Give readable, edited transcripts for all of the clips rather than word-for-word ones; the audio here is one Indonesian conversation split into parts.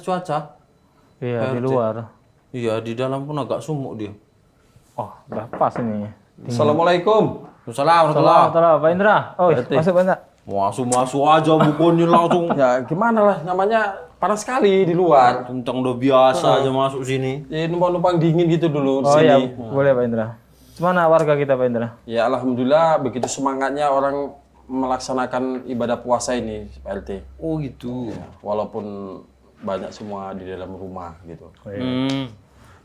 cuaca. Iya, di PRT. luar. Iya, di dalam pun agak sumuk dia. Oh, udah pas ini. Assalamualaikum. Assalamualaikum. Salam, Pak Indra. Oh, PRT. masuk Pak Indra. Masuk aja bukunya langsung. Ya gimana lah, namanya panas sekali di luar. Tentang udah biasa aja masuk sini. Ya numpang-numpang dingin gitu dulu di Oh sini. iya, boleh Pak Indra. Gimana warga kita Pak Indra? Ya alhamdulillah begitu semangatnya orang melaksanakan ibadah puasa ini, Pak RT. Oh gitu. Walaupun banyak semua di dalam rumah gitu.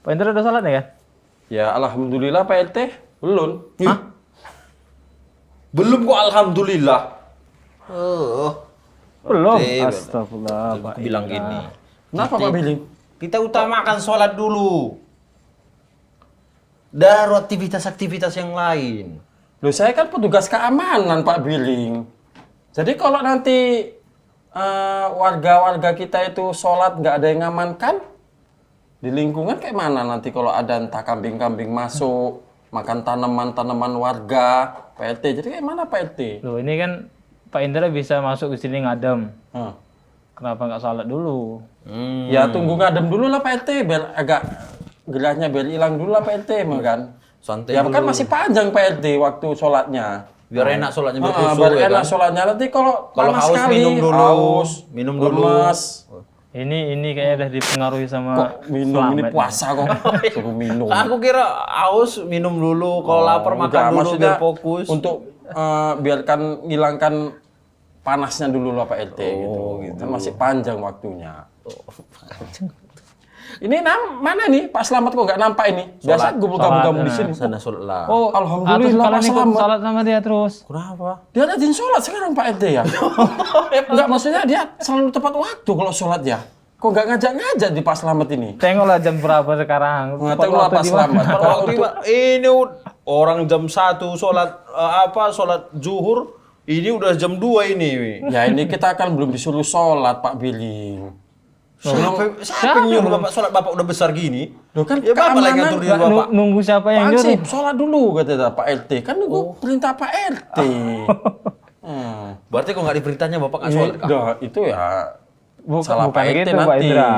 Pak Indra udah salat nih kan? Ya alhamdulillah Pak RT, belum. Hah? Belum kok alhamdulillah. Belum. Oke, Astagfirullah, Pak. Aku bilang gini. Kenapa Pak Billy? Kita utamakan sholat dulu. Dari aktivitas-aktivitas yang lain. Loh saya kan petugas keamanan Pak Billing. Jadi kalau nanti warga-warga kita itu sholat nggak ada yang ngamankan, di lingkungan kayak mana nanti kalau ada entah kambing-kambing masuk, makan tanaman-tanaman warga, Pak RT. Jadi kayak mana Pak RT? Loh, ini kan Pak Indra bisa masuk ke sini ngadem. Hah. Kenapa nggak salat dulu? Ya tunggu ngadem dulu lah Pak RT, biar agak gerahnya biar hilang dulu lah Pak RT, kan? Santai Ya dulu. kan masih panjang Pak RT waktu sholatnya. Biar enak sholatnya biar Ah, khusyuk biar ya enak kan. sholatnya nanti kalau Kalau panas haus sekali, minum dulu. haus, Minum dulu. lemes. Ini kayaknya udah dipengaruhi sama Kok minum ini Slamet. puasa kok suruh minum. Aku kira haus minum dulu, kalau lapar makan Enggak, dulu maksudnya biar fokus. Untuk biarkan ngilangkan panasnya dulu lah Pak RT gitu. Kan masih panjang waktunya. Ini mana nih Pak Slamet kok nggak nampak ini? Biasa gabung-gabung di sini. Sana sholat lah. Oh, Atus alhamdulillah Pak kalian ikut Slamet. salat sama dia terus. Kenapa? Dia rajin sholat sekarang Pak RT ya? Enggak, maksudnya dia selalu tepat waktu kalau sholat ya. Kok nggak ngajak-ngajak di Pak Slamet ini? Tengoklah jam berapa sekarang. Nggak Tepat tahu lah waktu Pak di mana? Slamet. Kalau Kalau waktu untuk ini orang jam 1 sholat sholat zuhur, ini udah jam 2 ini. ya ini kita kan belum disuruh sholat Pak Billing. Siapa yang nyuruh bapak sholat, bapak udah besar gini? Loh kan Ya bapak lagi keamanan ngatur diri Nggak bapak. nunggu siapa yang nyuruh. Ansip, sholat dulu kata Pak RT. Kan nunggu perintah Pak RT. Berarti kok nggak diperintahnya bapak nggak sholat kah? Dah, itu ya salah Bukan Pak RT gitu Pak nanti. Indra.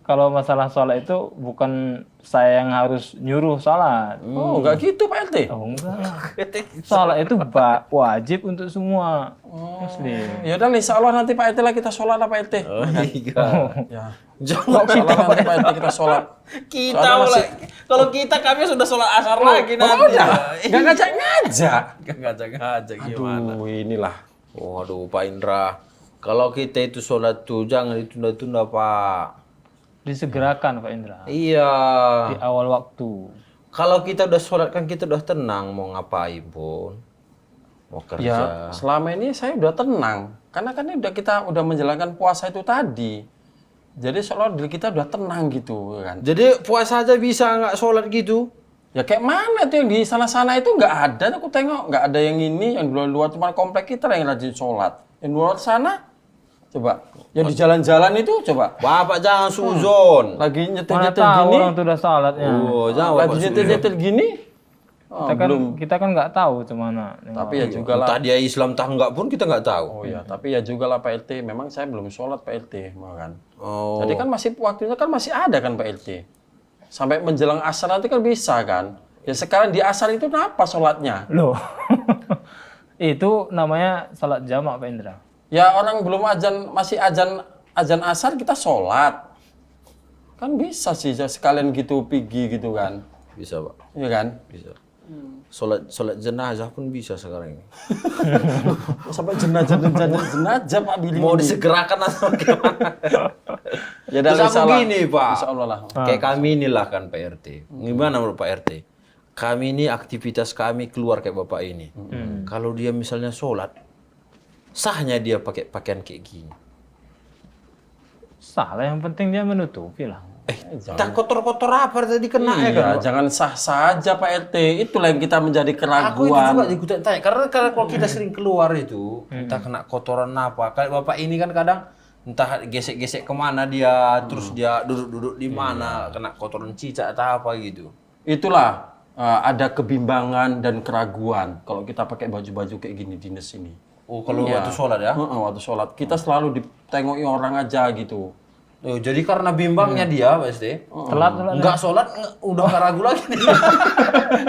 Kalau masalah sholat itu bukan saya yang harus nyuruh sholat. Oh, enggak gitu Pak RT. Oh enggak lah. Sholat itu wajib untuk semua muslim. Ya udah insya Allah nanti Pak RT lah kita sholat lah Pak RT. Oh iya. Ya. Jangan Insya Allah nanti Pak RT kita sholat. kita Soalnya mulai. Kalau kita kami sudah sholat asar lagi nanti. udah. Enggak ngajak-ngajak. Nggak ngajak-ngajak gimana? Aduh, inilah. Waduh Pak Indra. Kalau kita itu sholat tuh jangan ditunda-tunda Pak. Disegerakan Pak Indra. Iya. Di awal waktu. Kalau kita udah sholat kan kita udah tenang mau ngapain pun. Mau kerja. Ya, selama ini saya udah tenang. Karena kan ini kita udah menjalankan puasa itu tadi. Jadi seolah diri kita udah tenang gitu kan. Jadi puasa aja bisa nggak sholat gitu? Ya kayak mana tuh yang di sana-sana itu nggak ada. Aku tengok nggak ada yang ini, yang di luar-luar cuma komplek kita yang rajin sholat. Yang di luar sana, coba. Yang di jalan-jalan itu coba. Bapak jangan suzon. Lagi Mana nyetir-nyetir tahu gini. orang tuh udah sholatnya. Oh, jangan Lagi Bapak suzon. nyetir-nyetir gini. Oh, Kita kan nggak tahu cemana. tapi ya juga lah. Entah dia Islam entah enggak pun kita nggak tahu. Oh ya, tapi ya juga lah Pak RT. Memang saya belum sholat Pak RT, kan. Oh. Jadi kan masih waktunya kan masih ada kan Pak RT. Sampai menjelang asar nanti kan bisa kan. Ya sekarang di asar itu kenapa sholatnya? Loh. Itu namanya salat jamak Pak Indra. Ya orang belum azan, masih azan asar kita sholat. Kan bisa sih sekalian gitu pergi gitu kan. Bisa Pak, Iya kan? bisa. Sholat jenazah pun bisa sekarang ini. Sampai jenazah Pak Billy. Mau disegerakan atau gimana? Ya Terus dan aku gini Pak. Insya Allah lah. Kayak kami inilah kan Pak RT. Gimana menurut Pak RT? Kami ini aktivitas kami keluar kayak Bapak ini. Kalau dia misalnya sholat, sahnya dia pakai pakaian kayak gini. Salah, yang penting dia menutupi lah. Tak kotor-kotor apa tadi kena ya kan? Iya, jangan sah saja Pak RT. Itulah yang kita menjadi Aku itu keraguan. juga ikutan tanya karena kalau kita sering keluar itu entah kena kotoran apa. Kayak Bapak ini kan kadang entah gesek-gesek kemana dia, terus dia duduk-duduk di mana, kena kotoran cicak atau apa gitu. Itulah ada kebimbangan dan keraguan kalau kita pakai baju-baju kayak gini dinas ini. Oh kalau waktu sholat ya? Waktu sholat kita selalu ditengoki orang aja gitu. Oh, jadi karena bimbangnya dia pasti. Telat. Enggak sholat, udah nggak ragu lagi nih.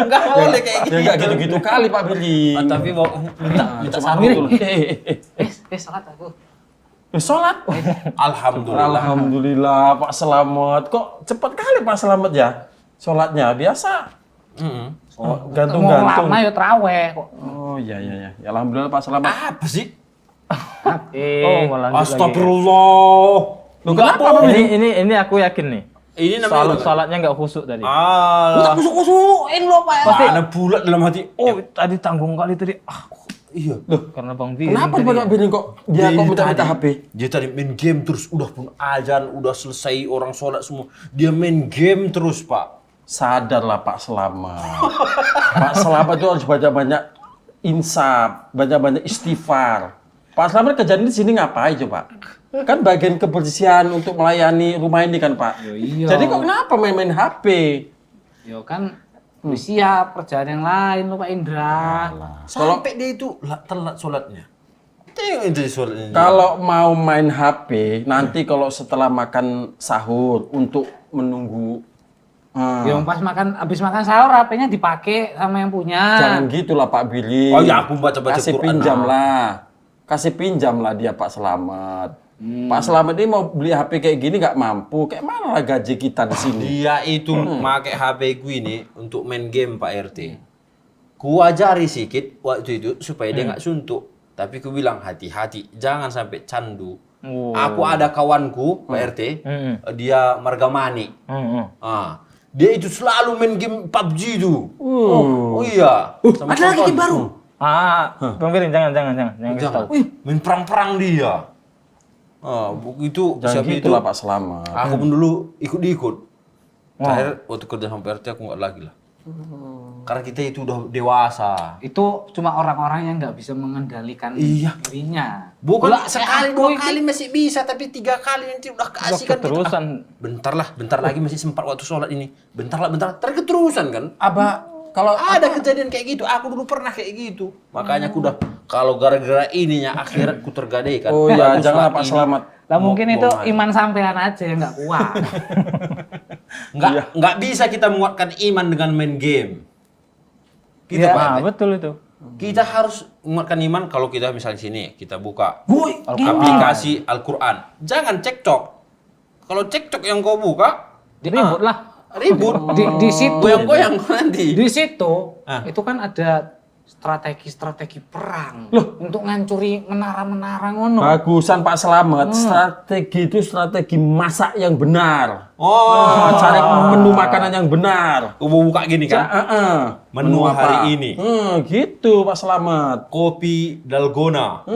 Enggak boleh kayak Ya gitu. nggak gitu-gitu kali Pak Billy. Tapi minta Cuma sambil. betul. Salat aku. Sholat. Alhamdulillah. Alhamdulillah Pak Selamat. Kok cepat kali Pak Selamat ya? Sholatnya biasa. Mau Gantung-gantung. lama ya traweh kok. Oh iya. Ya, alhamdulillah Pak Selamat. Apa sih? Oh, malah lanjut lagi. Astagfirullah. Lu kenapa Pak Billy? Ini aku yakin nih. Ini namanya Salatnya nggak khusyuk tadi. Allah. Kusuk-kusukin lo Pak. Pasti ada bulat dalam hati. Oh, tadi tanggung kali tadi. Iya. Karena Bang Billy. Kenapa Pak Billy kok dia kok minta HP? Dia tadi main game terus, udah pun azan, udah selesai orang sholat semua. Dia main game terus, Pak. Sadarlah Pak Selamat. Pak Selamat itu harus baca banyak insaf, baca banyak istighfar. Pak Selamat kerjaan di sini ngapain coba? Kan bagian kebersihan untuk melayani rumah ini kan Pak. iya. Jadi kok kenapa main-main HP? Yo kan siap kerjaan yang lain lo Pak Indra. Sampai dia itu telat sholatnya. Tengok itu sholatnya. Kalau mau main HP, nanti kalau setelah makan sahur untuk menunggu Yo pas habis makan sahur HP-nya dipakai sama yang punya. jangan gitulah Pak Billy. Oh ya, aku baca-baca Kasih Quran. pinjam lah dia Pak Selamat. Pak Selamat ini mau beli HP kayak gini nggak mampu. Kayak mana lah gaji kita di sini? Dia itu pakai HP ku ini untuk main game Pak RT. Ku ajari sedikit waktu itu supaya dia nggak suntuk. Tapi ku bilang hati-hati, jangan sampai candu. Oh. Aku ada kawanku Pak RT, dia margamani. Dia itu selalu main game PUBG itu. Oh iya. Sama Ada lagi game baru. Bang Billy jangan kasih tahu. Main perang-perang dia. Begitu Jangan siapa itu? gitulah Pak Selamat. Aku pun dulu ikut-ikut. Terakhir waktu kerja sama PRT aku nggak lagi lah. Karena kita itu udah dewasa. Itu cuma orang-orang yang nggak bisa mengendalikan Iya. dirinya. Bukan Lah, sekali, aku dua ini- kali masih bisa, tapi 3 kali nanti udah kasih kan. Keterusan. Bentar lagi masih sempat waktu sholat ini. Bentar, terketerusan kan. Kalau Ada kejadian kayak gitu, aku dulu pernah kayak gitu. Makanya aku udah, kalau gara-gara ininya akhiratku tergadaikan. oh ya Bagus janganlah lah Pak ini. Selamat. Lah mungkin Mau itu main. iman sampean aja yang nggak kuat. Nggak bisa kita menguatkan iman dengan main game. Gitu Iya. Pak. Betul itu. Kita harus menguatkan iman kalau kita misalnya sini, kita buka Woi, aplikasi Al-Quran. Jangan cekcok. Kalau cekcok yang kau buka, ribut lah. ribut. Di situ, Goyang-goyang nanti. di situ Ah. itu kan ada strategi perang untuk ngancuri menara-menara ngono. Bagusan Pak Selamat. Strategi itu strategi masak yang benar. Oh, Cari menu makanan yang benar. aku mau buka gini kan. Menu apa? hari ini. Gitu Pak Selamat. Kopi dalgona.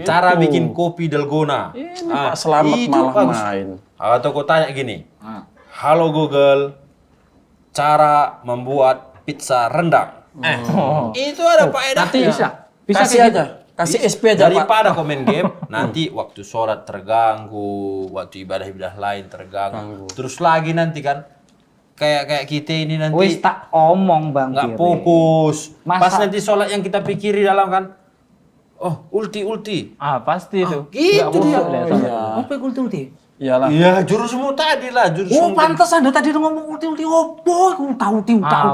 Cara bikin kopi dalgona. Ini Pak Selamat itu malah bagus. main. Atau kau tanya gini. Ah. Halo Google, cara membuat pizza rendang. Itu ada faedahnya. Bisa Kasih kayak aja. Kasih SP aja Pak. Daripada komen game, nanti waktu sholat terganggu, waktu ibadah-ibadah lain terganggu. Terus lagi nanti kan, kayak kita ini nanti Wis tak omong Bang nggak Kiri. fokus. Masa- Pas nanti sholat yang kita pikiri dalam kan, oh ulti. Pasti itu. Gitu dia. Apa yang ulti-ulti? Iyalah. Iya, jurusmu tadi lah, jurus. Oh, pantas Anda tadi ngomong ulti-ulti opo? Aku tahu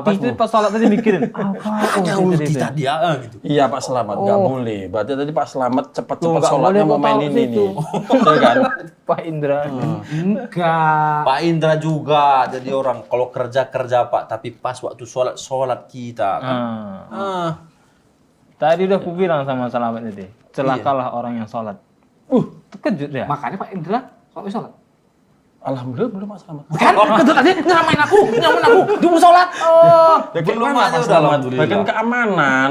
Pasti pas sholat tadi mikirin. Ada ulti tadi gitu. Iya Pak Selamat, nggak boleh. Berarti tadi Pak Selamat cepat-cepat nggak sholatnya boleh, mau main kau tahu ini situ. nih. Iya kan? Pak Indra. Enggak. Pak Indra juga jadi orang kalau kerja Pak, tapi pas waktu sholat kita kan. Tadi udah aku bilang sama Selamat tadi. Celakalah orang yang sholat. Terkejut dia. Makanya Pak Indra kok bisa sholat? Alhamdulillah belum Pak Selamat. Kan kedut tadi nyamain aku di musola sholat. Oh. Belum Gimana, aja Pak udah Selamat? alhamdulillah. Bagian keamanan.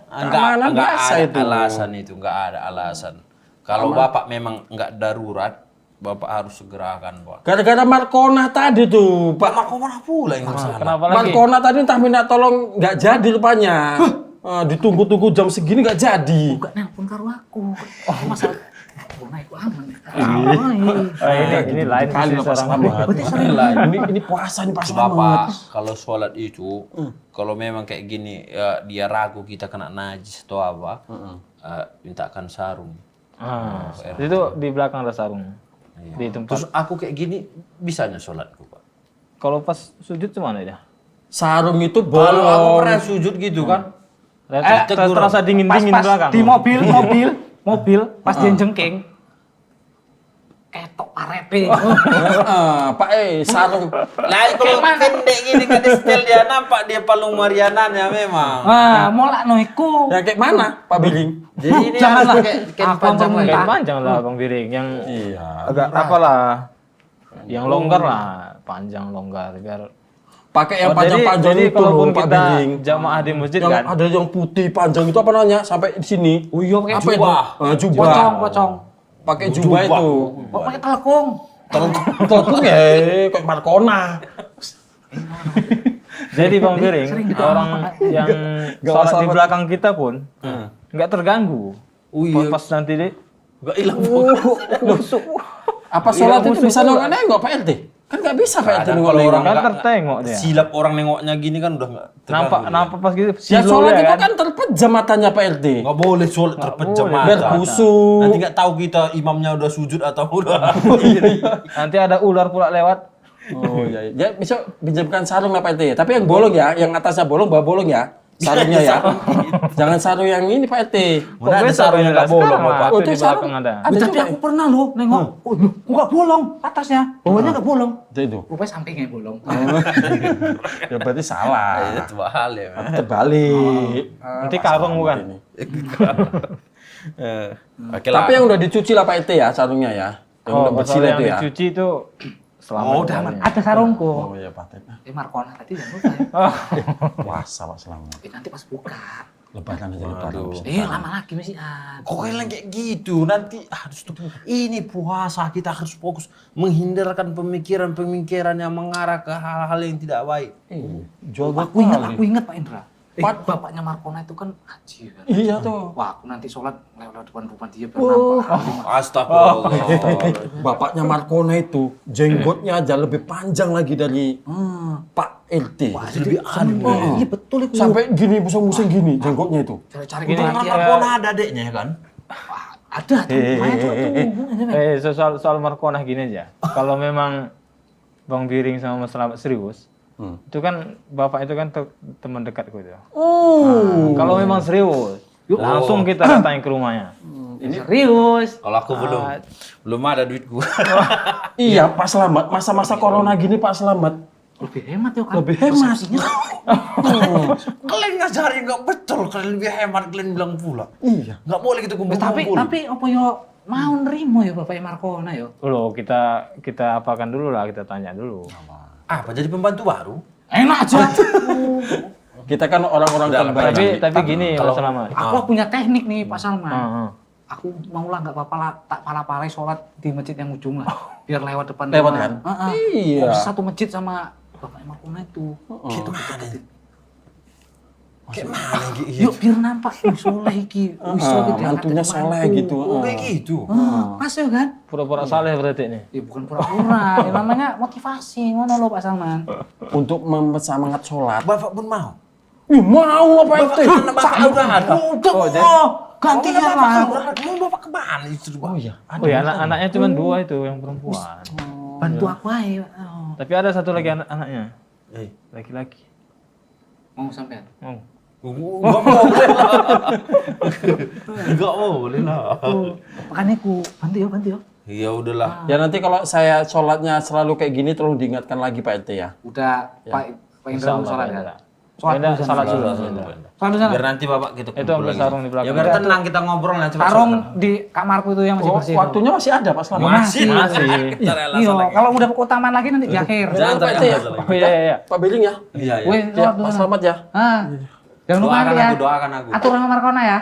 Keamanan Enggak biasa ada itu. alasan itu, enggak ada alasan. Kalau Bapak memang enggak darurat, Bapak harus segerakan, Pak. Gara-gara Markona tadi tuh, Pak Marco mana pula yang masalah? Kenapa lagi? Markona tadi entah minta tolong nggak jadi rupanya. Ditunggu-tunggu jam segini nggak jadi. Enggak nelpon karo aku. Masalah naik aman. Ini lain Kali bisnis Pak orang. Selamat. Ini puasa nih Pak Selamat. Bapak, kalau sholat itu, kalau memang kayak gini, ya, dia ragu kita kena najis atau apa, mintakan sarung. Itu di belakang ada sarung. di tempat. Terus aku kayak gini bisanya sholatku, Pak. Kalau pas sujud gimana ya? Sarung itu Kalau aku bolong. pernah sujud gitu kan, Terasa dingin-dingin di belakang. di mobil pas dia jengking ketok arete. Pak sarung. lah kalau pendek gini kan di setel dia nampak dia palung Mariananya memang. Wah, molak no iku. Ya kayak mana Pak Biling? Jadi ini Janganlah. harus kayak Apa panjang yang lagi. Kain panjang lah Bang Biring, yang Iya. agak apalah, yang longgar lah, panjang longgar biar. Pakai yang Oh, jadi panjang-panjang itu kalaupun loh Pak kita Biling. jamaah di masjid Yang kan, ada yang putih panjang itu apa namanya? Sampai di sini. Oh iya pakai Apa itu? jubah. Jubah. Pocong. Pakai jubah itu. Oh, pakai telekung. Telekung ya, kayak Markona. jadi Bang Biring, orang yang Gak sholat di masalah. belakang kita pun nggak terganggu. Oh iya. Pas nanti deh, Gak hilang. Apa sholat itu bisa nengok Pak RT? Kan nggak bisa Pak RT Kadang nengok kalau orang kan nggak- tertengok dia. silap orang nengoknya gini kan udah nggak Nampak pas gitu. Ya silo sholat ya itu kan terpejam matanya Pak RT. nggak boleh sholat terpejam boleh. Biar mata. kusuk. Nanti nggak tahu kita imamnya udah sujud atau udah. Nanti ada ular pula lewat. Oh iya. Ya bisa pinjamkan sarung lah Pak RT. Tapi yang bolong ya, yang atasnya bolong, bawah bolong ya. Sarungnya ya. Jangan sarung yang ini Pak RT. Mana ada beda sarung yang nggak sekarang bolong, lah, Bapak? itu Oh, di itu sarung. belakang ada. Ada Tapi juga. aku pernah loh nengok. Oh, loh, kok nggak bolong atasnya, bawahnya nggak bolong. Itu. Rupanya sampingnya bolong. Ya berarti salah. Itu hal ya. Man. Terbalik. Nanti karung bukan. Oke lah. Tapi yang udah dicuci lah Pak RT ya sarungnya ya. Yang udah bersih kalau lah yang itu ya. dicuci itu selamat. Oh, udah aman. Ada sarungku. Oh iya Pak RT. Markona tadi jangan lupa ya. Puasa Pak selamat. Nanti pas buka. Lebaran aja lebaran. bisa. Lama lagi masih ada. Kok kalian kayak gitu? Nanti harus ini puasa kita harus fokus menghindarkan pemikiran-pemikiran yang mengarah ke hal-hal yang tidak baik. Jual Aku ingat Pak Indra. Bapaknya Markona itu kan haji kan. Iya tuh. Wah, aku nanti sholat lewat depan rumah dia bernampak. Astagfirullah. Bapaknya Markona itu jenggotnya aja lebih panjang lagi dari Pak RT. Wah, lebih aneh. Iya betul itu. Sampai gini musang-musang gini jenggotnya itu. Cari-cari Gini, perhatian. Markona ada adeknya ya kan? Wah, ada tuh. Makanya tuh. Soal Markona gini aja. Kalau memang Bang Biring sama Mas Selamat serius, itu kan bapak itu kan teman dekatku itu. Nah, kalau memang serius, langsung kita datangi ke rumahnya. Ini serius. Kalau aku belum ada duitku. Iya Pak Selamat, masa-masa corona gini Pak Selamat. Lebih hemat ya kan. Lebih hemat. Kalian ngajarin nggak betul, kalian lebih hemat, kalian bilang pula. Iya. Nggak boleh gitu kumpul-kumpul. Tapi apa yo mau nerimo ya bapaknya Markona yo. Loh, kita apakan dulu lah, kita tanya dulu. Apa jadi pembantu baru? Enak aja. Kita kan orang-orang Udah, terbaik. Tapi gini Mas Selamat. Aku punya teknik nih Pak Salman. Heeh. Aku maulah nggak apa-apa lah, tak pala-palai sholat di masjid yang ujung lah. Biar lewat depan Lewat rumah. kan? Heeh. Iya. Kok satu masjid sama bapaknya Markona itu. Gitu mana? Kayak mana gitu? Yuk biar nampak soleh iki. Mantunya soleh gitu. Oh, kayak gitu. Pas ya kan? Pura-pura saleh berarti nih. Ya bukan pura-pura, ini namanya motivasi. Ngono loh Pak Salman. Untuk mempersemangat sholat. Bapak pun mau. Ih, mau apa itu? Bapak udah ada. Gantian lah. Mau bapak kemana istri Oh iya. Oh ya, anaknya cuma 2 itu yang perempuan. Bantu aku aja. Oh. Tapi ada satu lagi anaknya, Eh, laki-laki. Mau sampean? Oh. nggak boleh lah. Nggak boleh lah. Makanya aku bantu ya. Ya udahlah. Ya nanti kalau saya sholatnya selalu kayak gini tolong diingatkan lagi Pak RT ya. Udah Pak Indra mau sholat ya? Sholat salat dulu. Sholat di sana. Biar nanti bapak kita Itu kumpul ambil lagi. sarung di belakang. Ya biar tenang kita ngobrol lah. Coba Sarung di kamarku itu yang masih bersih. itu. Waktunya masih ada Pak Selamat. Masih. Masih. Iya, kalau udah ke taman lagi nanti di akhir. Jangan Pak RT ya. Oh iya. Pak Biling ya. Iya, iya. Weh, Ya, sholat dulu Pak sana. Selamat ya. Ah. Jangan lupa Doakan ya. aku, doakan aku. Atur sama Markona ya.